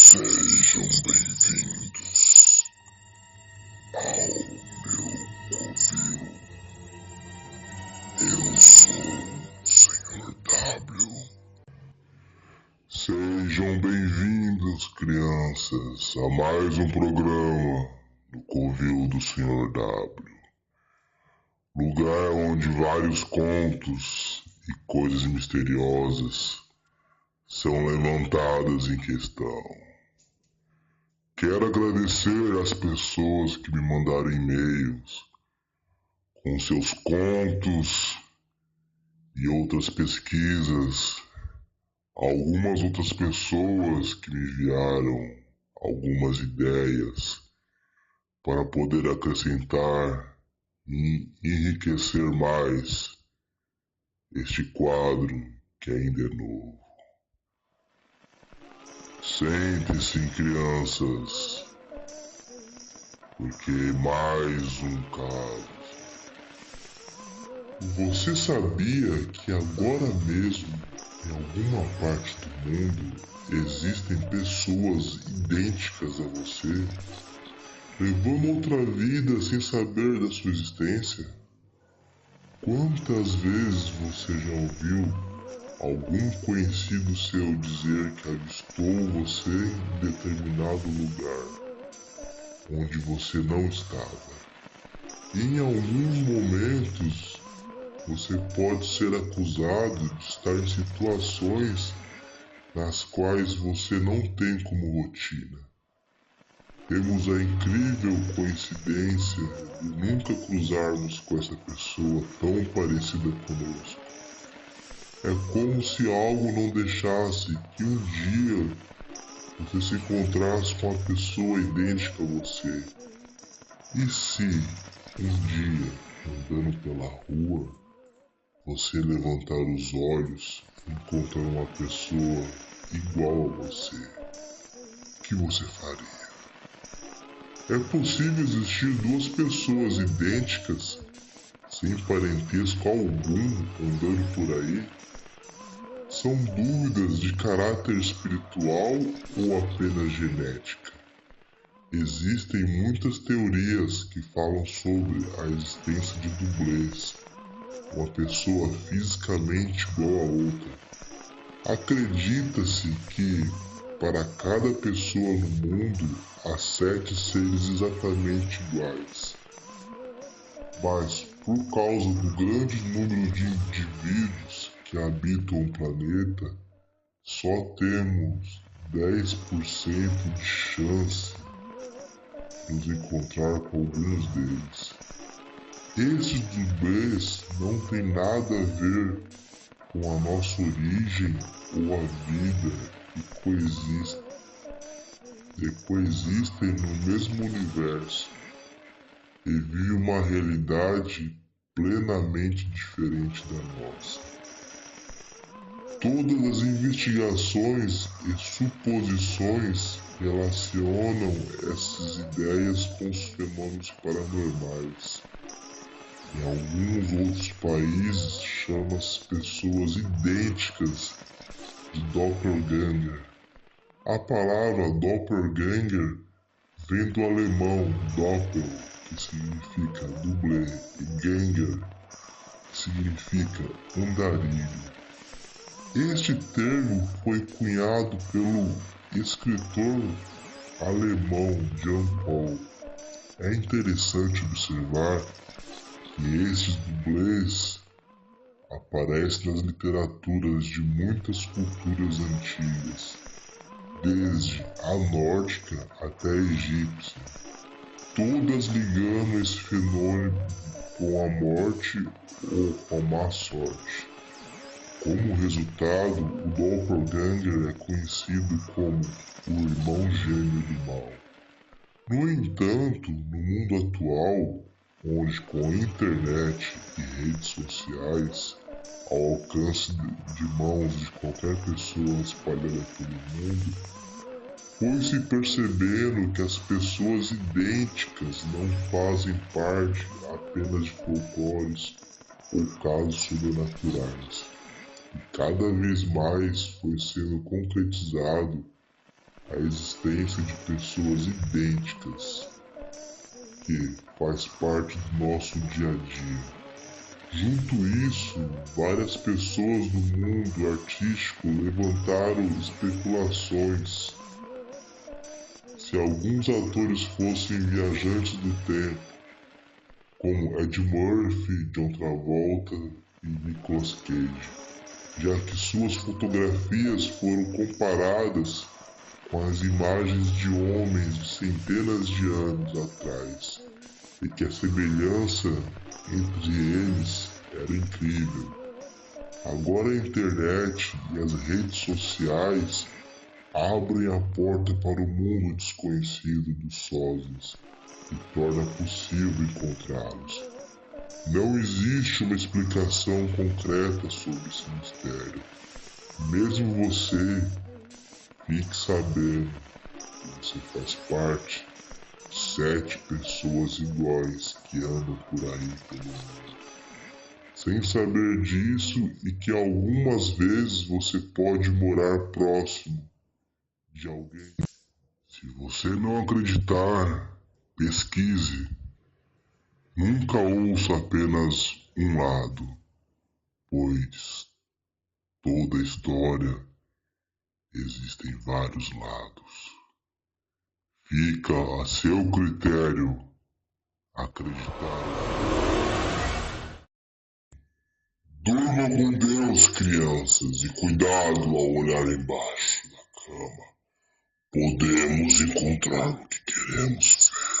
Sejam bem-vindos ao meu covil. Eu sou o Senhor W. Sejam bem-vindos, crianças, a mais um programa do covil do Senhor W. Lugar onde vários contos e coisas misteriosas são levantadas em questão. Quero agradecer às pessoas que me mandaram e-mails com seus contos e outras pesquisas. Algumas outras pessoas que me enviaram algumas ideias para poder acrescentar e enriquecer mais este quadro que ainda é novo. Sentem-se, crianças, porque mais um caso. Você sabia que agora mesmo, em alguma parte do mundo, existem pessoas idênticas a você, levando outra vida sem saber da sua existência? Quantas vezes você já ouviu algum conhecido seu dizer que avistou você em determinado lugar onde você não estava? E em alguns momentos você pode ser acusado de estar em situações nas quais você não tem como rotina. Temos a incrível coincidência de nunca cruzarmos com essa pessoa tão parecida conosco. É como se algo não deixasse que um dia você se encontrasse com uma pessoa idêntica a você. E se um dia, andando pela rua, você levantar os olhos e encontrar uma pessoa igual a você, o que você faria? É possível existir duas pessoas idênticas, sem parentesco algum, andando por aí? São dúvidas de caráter espiritual ou apenas genética? Existem muitas teorias que falam sobre a existência de dublês, uma pessoa fisicamente igual a outra. Acredita-se que, para cada pessoa no mundo, há 7 seres exatamente iguais. Mas, por causa do grande número de indivíduos que habitam o planeta, só temos 10% de chance de nos encontrar com alguns deles. Esses dublês não têm nada a ver com a nossa origem ou a vida e coexistem no mesmo universo e vivem uma realidade plenamente diferente da nossa. Todas as investigações e suposições relacionam essas ideias com os fenômenos paranormais. Em alguns outros países, chamam as pessoas idênticas de doppelganger. A palavra doppelganger vem do alemão doppel, que significa dublê, e ganger, que significa andarilho. Este termo foi cunhado pelo escritor alemão Jean Paul. É interessante observar que estes dublês aparecem nas literaturas de muitas culturas antigas, desde a nórdica até a egípcia, todas ligando esse fenômeno com a morte ou com a má sorte. Como resultado, o doppelganger é conhecido como o irmão gêmeo do mal. No entanto, no mundo atual, onde com a internet e redes sociais, ao alcance de mãos de qualquer pessoa espalhada pelo mundo, foi-se percebendo que as pessoas idênticas não fazem parte apenas de folclores ou casos sobrenaturais. E cada vez mais foi sendo concretizado a existência de pessoas idênticas, que faz parte do nosso dia a dia. Junto isso, várias pessoas do mundo artístico levantaram especulações se alguns atores fossem viajantes do tempo, como Ed Murphy, John Travolta e Nicolas Cage, já que suas fotografias foram comparadas com as imagens de homens de centenas de anos atrás, e que a semelhança entre eles era incrível. Agora a internet e as redes sociais abrem a porta para o mundo desconhecido dos sósias e torna possível encontrá-los. Não existe uma explicação concreta sobre esse mistério. Mesmo você, fique sabendo que você faz parte de 7 pessoas iguais que andam por aí pelo mundo. Sem saber disso e que algumas vezes você pode morar próximo de alguém. Se você não acreditar, pesquise. Nunca ouça apenas um lado, pois toda história existem vários lados. Fica a seu critério acreditar. Durma com Deus, crianças, e cuidado ao olhar embaixo da cama. Podemos encontrar o que queremos ver.